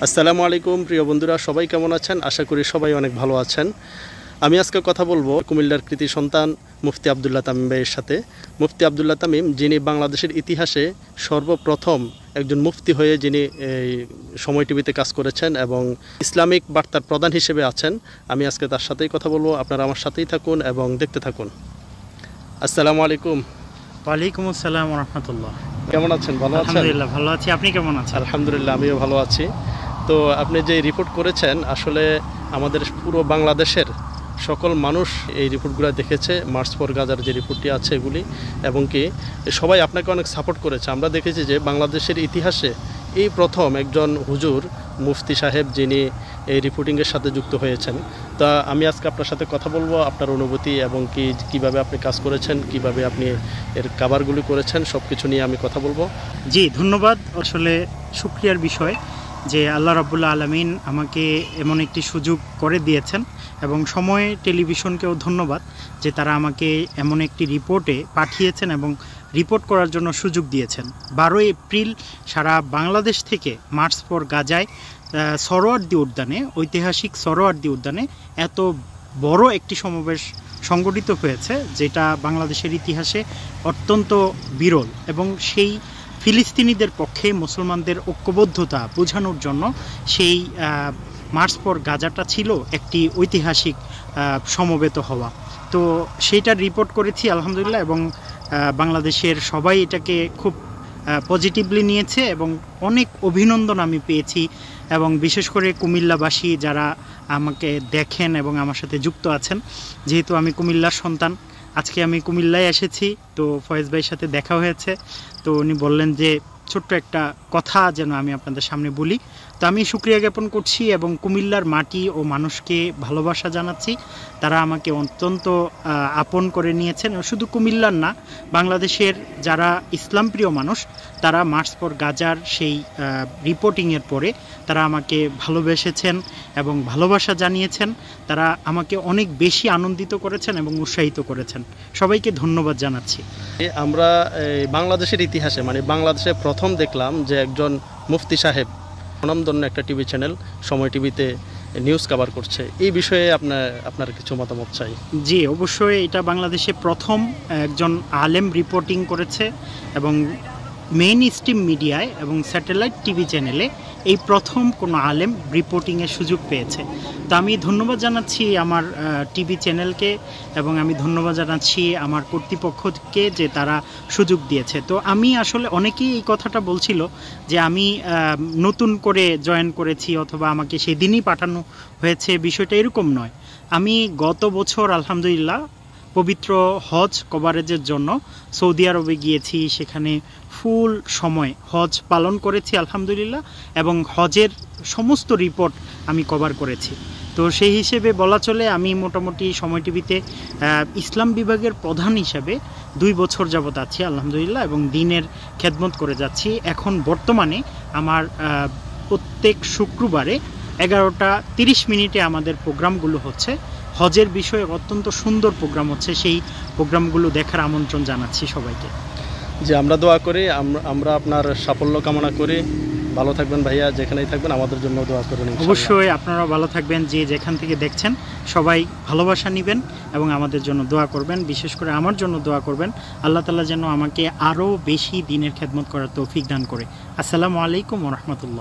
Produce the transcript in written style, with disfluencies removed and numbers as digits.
আসসালামু আলাইকুম প্রিয় বন্ধুরা, সবাই কেমন আছেন? আশা করি সবাই অনেক ভালো আছেন। আমি আজকে কথা বলবো কুমিল্লার কৃতি সন্তান মুফতি আবদুল্লাহ তামিম ভাইয়ের সাথে। মুফতি আবদুল্লাহ তামিম, যিনি বাংলাদেশের ইতিহাসে সর্বপ্রথম একজন মুফতি হয়ে যিনি সময় টিভিতে কাজ করেছেন এবং ইসলামিক বার্তার প্রধান হিসেবে আছেন। আমি আজকে তার সাথেই কথা বলবো। আপনারা আমার সাথেই থাকুন এবং দেখতে থাকুন। আসসালামু আলাইকুম। ওয়ালাইকুম আসসালাম ওয়া রাহমাতুল্লাহ। কেমন আছেন? ভালো আছেন? আলহামদুলিল্লাহ ভালো আছি। আপনি কেমন আছেন? আলহামদুলিল্লাহ, আমিও ভালো আছি। তো আপনি যে রিপোর্ট করেছেন, আসলে আমাদের পুরো বাংলাদেশের সকল মানুষ এই রিপোর্টগুলো দেখেছে। মার্চ ফর গাজার যে রিপোর্টটি আছে এগুলি, এবং কি সবাই আপনাকে অনেক সাপোর্ট করেছে। আমরা দেখেছি যে বাংলাদেশের ইতিহাসে এই প্রথম একজন হুজুর মুফতি সাহেব যিনি এই রিপোর্টিংয়ের সাথে যুক্ত হয়েছেন। তা আমি আজকে আপনার সাথে কথা বলবো, আপনার অনুভূতি এবং কীভাবে আপনি কাজ করেছেন, কিভাবে আপনি এর কাভারগুলি করেছেন, সব কিছু নিয়ে আমি কথা বলবো। জি ধন্যবাদ। আসলে শুকরিয়ার বিষয় যে আল্লাহ রাব্বুল আলামিন আমাকে এমন একটি সুযোগ করে দিয়েছেন, এবং সময় টেলিভিশনকেও ধন্যবাদ যে তারা আমাকে এমন একটি রিপোর্টে পাঠিয়েছেন এবং রিপোর্ট করার জন্য সুযোগ দিয়েছেন। 12 এপ্রিল সারা বাংলাদেশ থেকে মার্চ ফর গাজায় সরোয়ার্দী উদ্যানে, ঐতিহাসিক সরোয়ার্দী উদ্যানে এত বড় একটি সমাবেশ সংগঠিত হয়েছে, যেটা বাংলাদেশের ইতিহাসে অত্যন্ত বিরল, এবং সেই ফিলিস্তিনিদের পক্ষে মুসলমানদের ঐক্যবদ্ধতা বোঝানোর জন্য সেই মার্চ ফর গাজাটা ছিল একটি ঐতিহাসিক সমবেত হওয়া। তো সেইটার রিপোর্ট করেছি আলহামদুলিল্লাহ, এবং বাংলাদেশের সবাই এটাকে খুব পজিটিভলি নিয়েছে এবং অনেক অভিনন্দন আমি পেয়েছি। এবং বিশেষ করে কুমিল্লাবাসী যারা আমাকে দেখেন এবং আমার সাথে যুক্ত আছেন, যেহেতু আমি কুমিল্লার সন্তান, আজকে আমি কুমিল্লায় এসেছি, তো ফয়েজ ভাইয়ের সাথে দেখা হয়েছে। তো উনি বললেন যে ছোট্ট একটা কথা যেন আমি আপনাদের সামনে বলি। তো আমি শুকরিয়া জ্ঞাপন করছি এবং কুমিল্লার মাটি ও মানুষকে ভালোবাসা জানাচ্ছি। তারা আমাকে অত্যন্ত আপন করে নিয়েছেন। শুধু কুমিল্লার না, বাংলাদেশের যারা ইসলামপ্রিয় মানুষ তারা মার্চ ফর গাজার সেই রিপোর্টিংয়ের পরে তারা আমাকে ভালোবেসেছেন এবং ভালোবাসা জানিয়েছেন। তারা আমাকে অনেক বেশি আনন্দিত করেছেন এবং উৎসাহিত করেছেন। সবাইকে ধন্যবাদ জানাচ্ছি। আমরা বাংলাদেশের ইতিহাসে, মানে বাংলাদেশে প্রথম দেখলাম যে একজন মুফতি সাহেব স্বনামধন্য একটা টিভি চ্যানেল সময় টিভিতে নিউজ কভার করছে। এই বিষয়ে আপনার কিছু মতামত চাই। জি অবশ্যই, এটা বাংলাদেশে প্রথম একজন আলেম রিপোর্টিং করেছে, এবং মেইন স্ট্রিম মিডিয়ায় এবং স্যাটেলাইট টিভি চ্যানেলে এই প্রথম কোনো আলেম রিপোর্টিংয়ের সুযোগ পেয়েছে। তো আমি ধন্যবাদ জানাচ্ছি আমার টিভি চ্যানেলকে, এবং আমি ধন্যবাদ জানাচ্ছি আমার কর্তৃপক্ষকে যে তারা সুযোগ দিয়েছে। তো আমি আসলে অনেকেই এই কথাটা বলছিল যে আমি নতুন করে জয়েন করেছি অথবা আমাকে সেদিনই পাঠানো হয়েছে, বিষয়টা এরকম নয়। আমি গত বছর আলহামদুলিল্লাহ পবিত্র হজ কভারেজের জন্য সৌদি আরবে গিয়েছি, সেখানে ফুল সময় হজ পালন করেছি আলহামদুলিল্লাহ, এবং হজের সমস্ত রিপোর্ট আমি কভার করেছি। তো সেই হিসেবে বলা চলে আমি মোটামুটি সময় টিভিতে ইসলাম বিভাগের প্রধান হিসাবে 2 বছর যাবত আছি আলহামদুলিল্লাহ, এবং দিনের খেদমত করে যাচ্ছি। এখন বর্তমানে আমার প্রত্যেক শুক্রবারে 11:30 আমাদের প্রোগ্রামগুলো হচ্ছে হজের বিষয়ে, অত্যন্ত সুন্দর প্রোগ্রাম হচ্ছে। সেই প্রোগ্রামগুলো দেখার আমন্ত্রণ জানাচ্ছি সবাইকে। যে আমরা দোয়া করি, আমরা আপনার সাফল্য কামনা করি। ভালো থাকবেন ভাইয়া, যেখানেই থাকবেন আমাদের জন্য দোয়া করুন। অবশ্যই আপনারাও ভালো থাকবেন, যে যেখান থেকে দেখছেন সবাই ভালোবাসা নেবেন এবং আমাদের জন্য দোয়া করবেন। বিশেষ করে আমার জন্য দোয়া করবেন, আল্লাহ তাআলা যেন আমাকে আরও বেশি দিনের খেদমত করার তৌফিক দান করে। আসসালামু আলাইকুম ওয়া রাহমাতুল্লাহ।